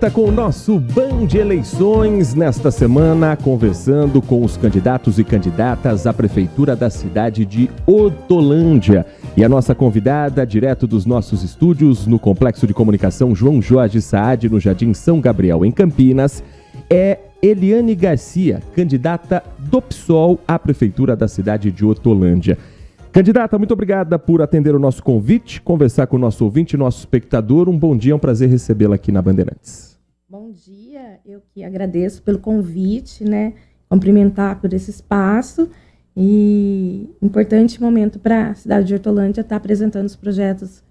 volta com o nosso Band Eleições nesta semana, conversando com os candidatos e candidatas à prefeitura da cidade de Hortolândia. E a nossa convidada, direto dos nossos estúdios no Complexo de Comunicação João Jorge Saad, no Jardim São Gabriel, em Campinas, é Eliane Garcia, candidata do PSOL à prefeitura da cidade de Hortolândia. Candidata, muito obrigada por atender o nosso convite, conversar com o nosso ouvinte, nosso espectador. Um bom dia, é um prazer recebê-la aqui na Bandeirantes. Bom dia, eu que agradeço pelo convite, cumprimentar por esse espaço e importante momento para a cidade de Hortolândia estar apresentando os projetos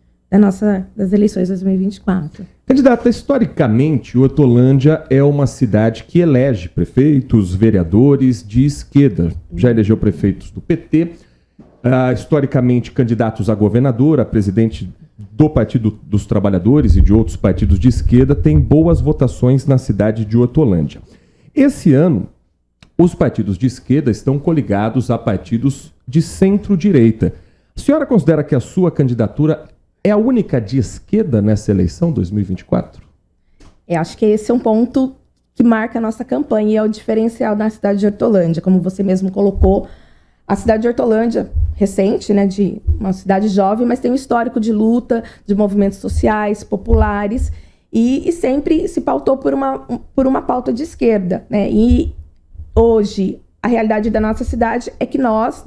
das eleições 2024. Candidata, historicamente, Hortolândia é uma cidade que elege prefeitos, vereadores de esquerda. Já elegeu prefeitos do PT, historicamente candidatos a governador, a presidente do Partido dos Trabalhadores e de outros partidos de esquerda, tem boas votações na cidade de Hortolândia. Esse ano, os partidos de esquerda estão coligados a partidos de centro-direita. A senhora considera que a sua candidatura é a única de esquerda nessa eleição 2024? Acho que esse é um ponto que marca a nossa campanha e é o diferencial da cidade de Hortolândia. Como você mesmo colocou, a cidade de Hortolândia, recente, de uma cidade jovem, mas tem um histórico de luta, de movimentos sociais, populares, e sempre se pautou por uma pauta de esquerda. E hoje, a realidade da nossa cidade é que nós,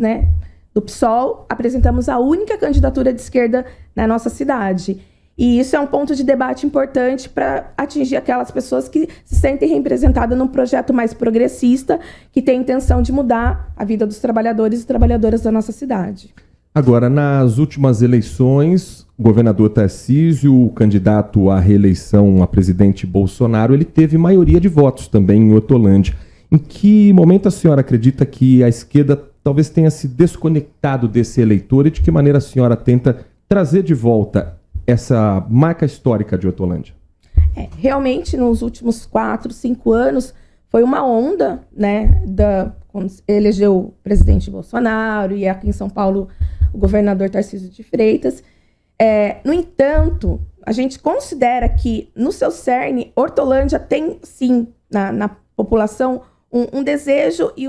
do PSOL, apresentamos a única candidatura de esquerda na nossa cidade. E isso é um ponto de debate importante para atingir aquelas pessoas que se sentem representadas num projeto mais progressista, que tem a intenção de mudar a vida dos trabalhadores e trabalhadoras da nossa cidade. Agora, nas últimas eleições, o governador Tarcísio, o candidato à reeleição a presidente Bolsonaro, ele teve maioria de votos também em Hortolândia. Em que momento a senhora acredita que a esquerda talvez tenha se desconectado desse eleitor e de que maneira a senhora tenta trazer de volta essa marca histórica de Hortolândia? Realmente, nos últimos 4, 5 anos, foi uma onda, quando elegeu o presidente Bolsonaro e aqui em São Paulo o governador Tarcísio de Freitas. No entanto, a gente considera que, no seu cerne, Hortolândia tem, sim, na população, um desejo e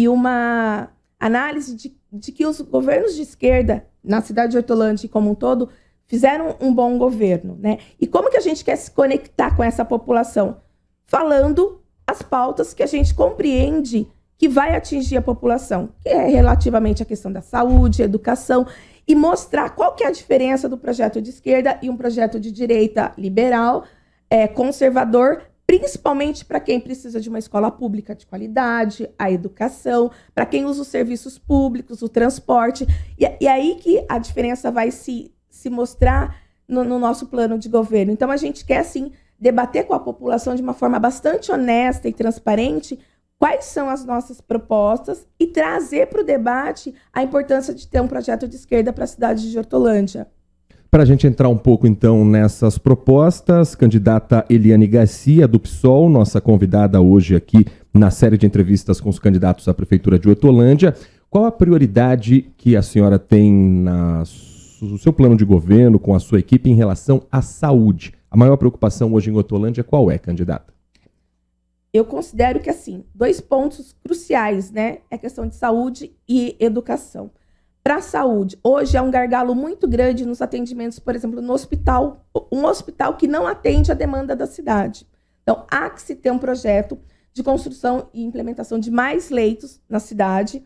uma análise de que os governos de esquerda na cidade de Hortolândia como um todo fizeram um bom governo. E como que a gente quer se conectar com essa população? Falando as pautas que a gente compreende que vai atingir a população, que é relativamente a questão da saúde, educação, e mostrar qual que é a diferença do projeto de esquerda e um projeto de direita liberal, conservador, principalmente para quem precisa de uma escola pública de qualidade, a educação, para quem usa os serviços públicos, o transporte. E aí que a diferença vai se mostrar no nosso plano de governo. Então, a gente quer, sim, debater com a população de uma forma bastante honesta e transparente quais são as nossas propostas e trazer para o debate a importância de ter um projeto de esquerda para a cidade de Hortolândia. Para a gente entrar um pouco, então, nessas propostas, candidata Eliane Garcia, do PSOL, nossa convidada hoje aqui na série de entrevistas com os candidatos à Prefeitura de Hortolândia. Qual a prioridade que a senhora tem no seu plano de governo, com a sua equipe, em relação à saúde? A maior preocupação hoje em Hortolândia qual é, candidata? Eu considero que, 2 pontos cruciais, é a questão de saúde e educação. Para a saúde, hoje é um gargalo muito grande nos atendimentos, por exemplo, no hospital, um hospital que não atende a demanda da cidade. Então, há que se ter um projeto de construção e implementação de mais leitos na cidade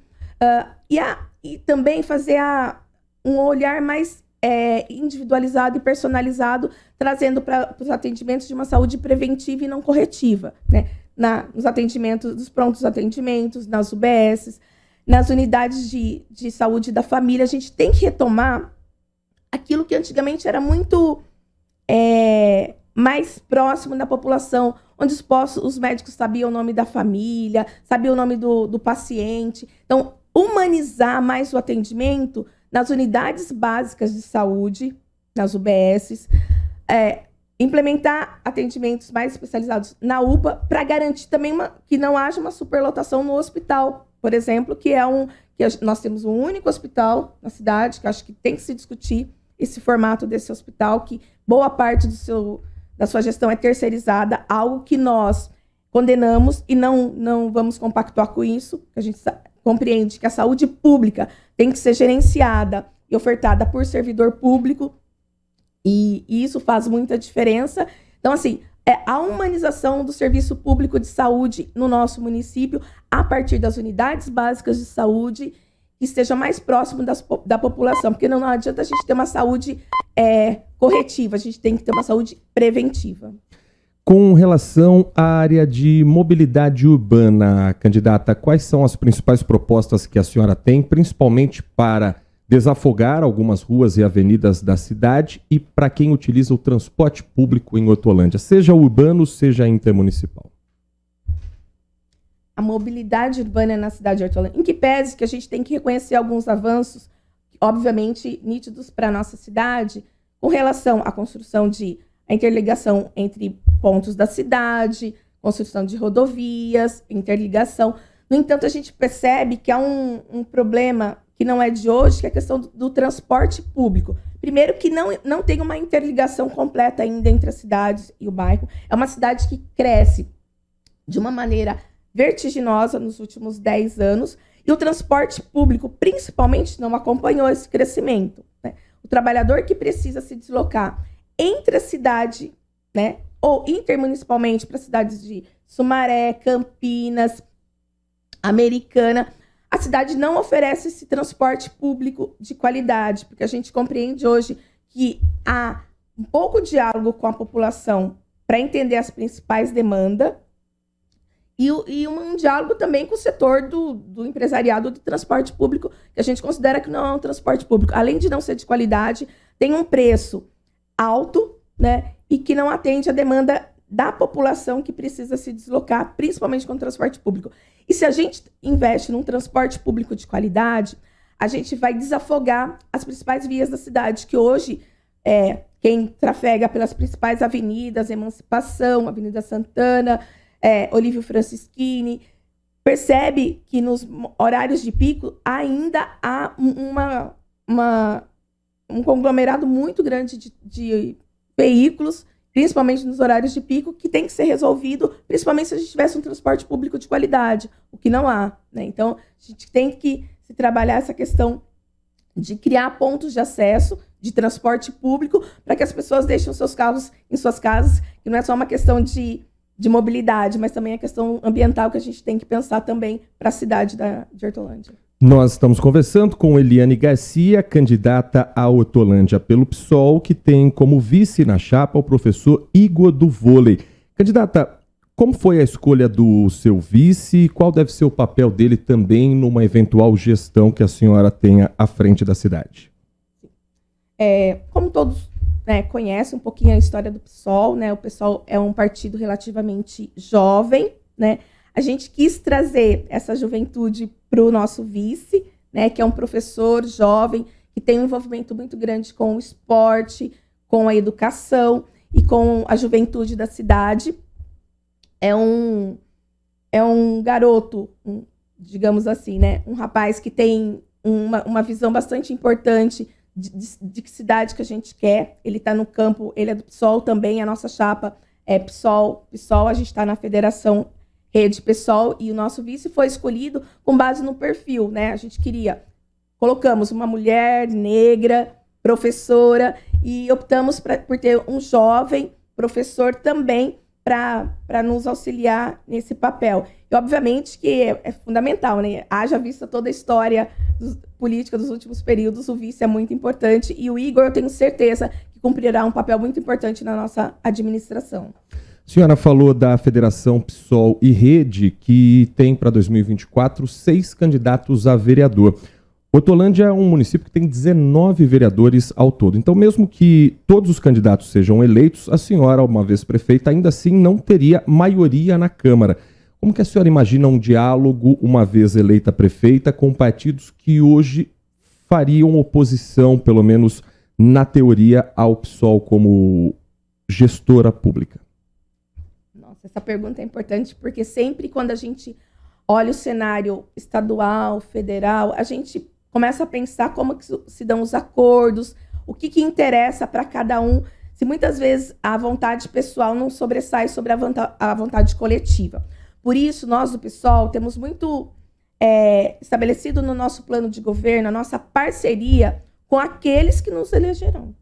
e também fazer um olhar mais individualizado e personalizado, trazendo para os atendimentos de uma saúde preventiva e não corretiva, nos atendimentos, dos prontos atendimentos, nas UBSs, nas unidades de saúde da família. A gente tem que retomar aquilo que antigamente era muito mais próximo da população, onde os médicos sabiam o nome da família, sabiam o nome do paciente. Então, humanizar mais o atendimento nas unidades básicas de saúde, nas UBSs, implementar atendimentos mais especializados na UPA, para garantir também que não haja uma superlotação no hospital, por exemplo, que nós temos um único hospital na cidade, que acho que tem que se discutir esse formato desse hospital, que boa parte da sua gestão é terceirizada, algo que nós condenamos e não vamos compactuar com isso, que a gente compreende que a saúde pública tem que ser gerenciada e ofertada por servidor público, e isso faz muita diferença. Então, assim, a humanização do serviço público de saúde no nosso município, a partir das unidades básicas de saúde, que esteja mais próximo da população, porque não adianta a gente ter uma saúde corretiva, a gente tem que ter uma saúde preventiva. Com relação à área de mobilidade urbana, candidata, quais são as principais propostas que a senhora tem, principalmente para desafogar algumas ruas e avenidas da cidade e para quem utiliza o transporte público em Hortolândia, seja urbano, seja intermunicipal? A mobilidade urbana na cidade de Hortolândia, em que pese que a gente tem que reconhecer alguns avanços, obviamente nítidos para a nossa cidade, com relação à construção a interligação entre pontos da cidade, construção de rodovias, interligação. No entanto, a gente percebe que há um problema que não é de hoje, que é a questão do transporte público. Primeiro, que não tem uma interligação completa ainda entre as cidades e o bairro. É uma cidade que cresce de uma maneira vertiginosa nos últimos 10 anos, e o transporte público, principalmente, não acompanhou esse crescimento, né? O trabalhador que precisa se deslocar entre a cidade, né, ou intermunicipalmente para cidades de Sumaré, Campinas, Americana, a cidade não oferece esse transporte público de qualidade, porque a gente compreende hoje que há um pouco diálogo com a população para entender as principais demandas e um diálogo também com o setor do empresariado do transporte público, que a gente considera que não é um transporte público. Além de não ser de qualidade, tem um preço alto, né, e que não atende a demanda da população que precisa se deslocar, principalmente com o transporte público. E se a gente investe num transporte público de qualidade, a gente vai desafogar as principais vias da cidade, que hoje, quem trafega pelas principais avenidas, Emancipação, Avenida Santana, Olívio Francischini, percebe que nos horários de pico ainda há um conglomerado muito grande de veículos, principalmente nos horários de pico, que tem que ser resolvido, principalmente se a gente tivesse um transporte público de qualidade, o que não há, né? Então, a gente tem que se trabalhar essa questão de criar pontos de acesso de transporte público para que as pessoas deixem os seus carros em suas casas, que não é só uma questão de mobilidade, mas também a questão ambiental que a gente tem que pensar também para a cidade de Hortolândia. Nós estamos conversando com Eliane Garcia, candidata a Hortolândia pelo PSOL, que tem como vice na chapa o professor Igor do Vôlei. Candidata, como foi a escolha do seu vice e qual deve ser o papel dele também numa eventual gestão que a senhora tenha à frente da cidade? Como todos conhecem um pouquinho a história do PSOL, né? O PSOL é um partido relativamente jovem, né? A gente quis trazer essa juventude para o nosso vice, né, que é um professor jovem, que tem um envolvimento muito grande com o esporte, com a educação e com a juventude da cidade. É um garoto, digamos assim, né, um rapaz que tem uma visão bastante importante de que cidade que a gente quer. Ele está no campo, ele é do PSOL também, a nossa chapa é PSOL, a gente está na Federação Rede PSOL, e o nosso vice foi escolhido com base no perfil, né? A gente colocamos uma mulher negra, professora, e optamos por ter um jovem professor também para nos auxiliar nesse papel. E, obviamente, que é fundamental, né? Haja vista toda a história política dos últimos períodos, o vice é muito importante, e o Igor, eu tenho certeza que cumprirá um papel muito importante na nossa administração. A senhora falou da Federação PSOL e Rede, que tem para 2024 6 candidatos a vereador. Hortolândia é um município que tem 19 vereadores ao todo. Então, mesmo que todos os candidatos sejam eleitos, a senhora, uma vez prefeita, ainda assim não teria maioria na Câmara. Como que a senhora imagina um diálogo, uma vez eleita prefeita, com partidos que hoje fariam oposição, pelo menos na teoria, ao PSOL como gestora pública? Essa pergunta é importante porque sempre quando a gente olha o cenário estadual, federal, a gente começa a pensar como que se dão os acordos, o que interessa para cada um, se muitas vezes a vontade pessoal não sobressai sobre a vontade coletiva. Por isso, nós do PSOL temos muito estabelecido no nosso plano de governo a nossa parceria com aqueles que nos elegerão.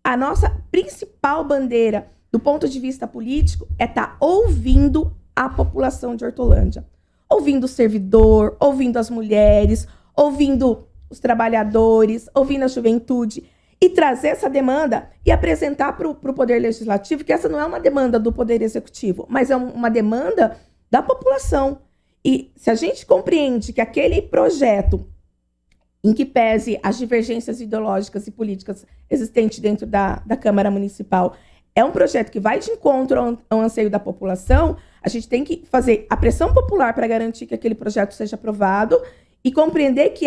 A nossa principal bandeira, do ponto de vista político, é estar ouvindo a população de Hortolândia. Ouvindo o servidor, ouvindo as mulheres, ouvindo os trabalhadores, ouvindo a juventude, e trazer essa demanda e apresentar para o Poder Legislativo que essa não é uma demanda do Poder Executivo, mas é uma demanda da população. E se a gente compreende que aquele projeto, em que pese as divergências ideológicas e políticas existentes dentro da Câmara Municipal, é um projeto que vai de encontro ao anseio da população, a gente tem que fazer a pressão popular para garantir que aquele projeto seja aprovado e compreender que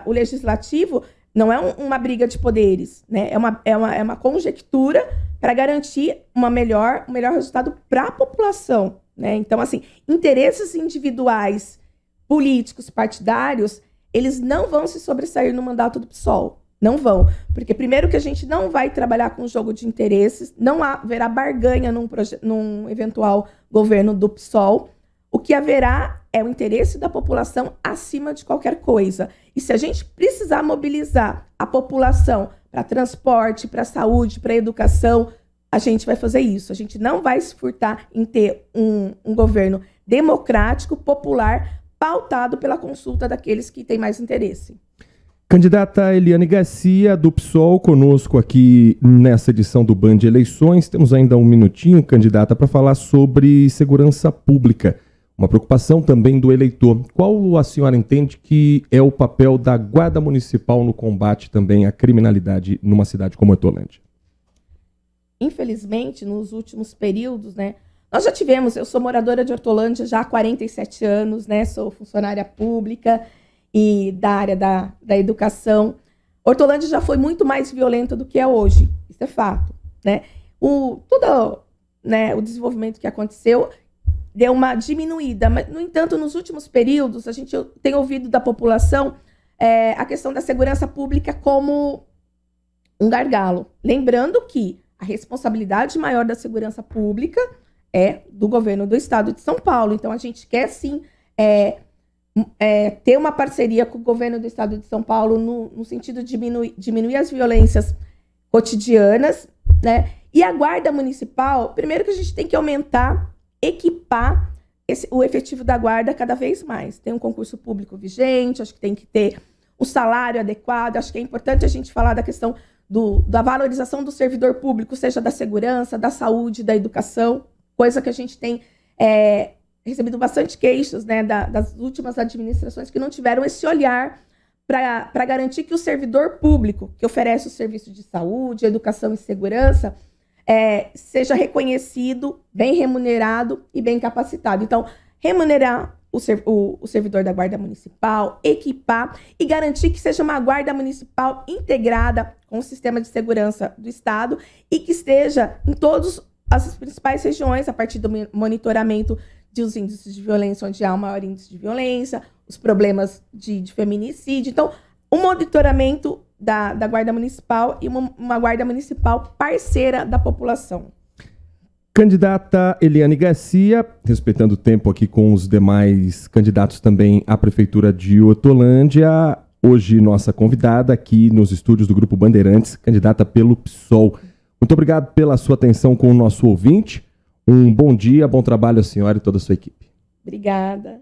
o Legislativo não é uma briga de poderes, né? É uma conjectura para garantir um melhor resultado para a população, né? Então, assim, interesses individuais, políticos, partidários, eles não vão se sobressair no mandato do PSOL. Não vão. Porque, primeiro, que a gente não vai trabalhar com jogo de interesses, não haverá barganha num eventual governo do PSOL. O que haverá é o interesse da população acima de qualquer coisa. E se a gente precisar mobilizar a população para transporte, para saúde, para educação, a gente vai fazer isso. A gente não vai se furtar em ter um governo democrático, popular, pautado pela consulta daqueles que têm mais interesse. Candidata Eliane Garcia, do PSOL, conosco aqui nessa edição do Band Eleições. Temos ainda um minutinho, candidata, para falar sobre segurança pública. Uma preocupação também do eleitor. Qual a senhora entende que é o papel da Guarda Municipal no combate também à criminalidade numa cidade como Hortolândia? Infelizmente, nos últimos períodos, né, nós já tivemos, eu sou moradora de Hortolândia já há 47 anos, né, sou funcionária pública e da área da educação. Hortolândia já foi muito mais violenta do que é hoje, isso é fato, né? Todo o desenvolvimento que aconteceu deu uma diminuída, mas, no entanto, nos últimos períodos, a gente tem ouvido da população a questão da segurança pública como um gargalo. Lembrando que a responsabilidade maior da segurança pública é do governo do estado de São Paulo. Então, a gente quer, sim, ter uma parceria com o governo do estado de São Paulo no sentido de diminuir as violências cotidianas, né? E a Guarda Municipal, primeiro que a gente tem que aumentar, equipar o efetivo da guarda cada vez mais. Tem um concurso público vigente, acho que tem que ter um salário adequado, acho que é importante a gente falar da questão da valorização do servidor público, seja da segurança, da saúde, da educação, coisa que a gente tem recebido bastante queixas, né, das últimas administrações que não tiveram esse olhar para garantir que o servidor público, que oferece o serviço de saúde, educação e segurança, seja reconhecido, bem remunerado e bem capacitado. Então, remunerar o servidor da Guarda Municipal, equipar e garantir que seja uma Guarda Municipal integrada com o sistema de segurança do Estado e que esteja em todas as principais regiões, a partir do monitoramento dos índices de violência, onde há o maior índice de violência, os problemas de feminicídio. Então, o monitoramento da Guarda Municipal e uma Guarda Municipal parceira da população. Candidata Eliane Garcia, respeitando o tempo aqui com os demais candidatos também à Prefeitura de Hortolândia, hoje nossa convidada aqui nos estúdios do Grupo Bandeirantes, candidata pelo PSOL. Muito obrigado pela sua atenção com o nosso ouvinte. Um bom dia, bom trabalho à senhora e toda a sua equipe. Obrigada.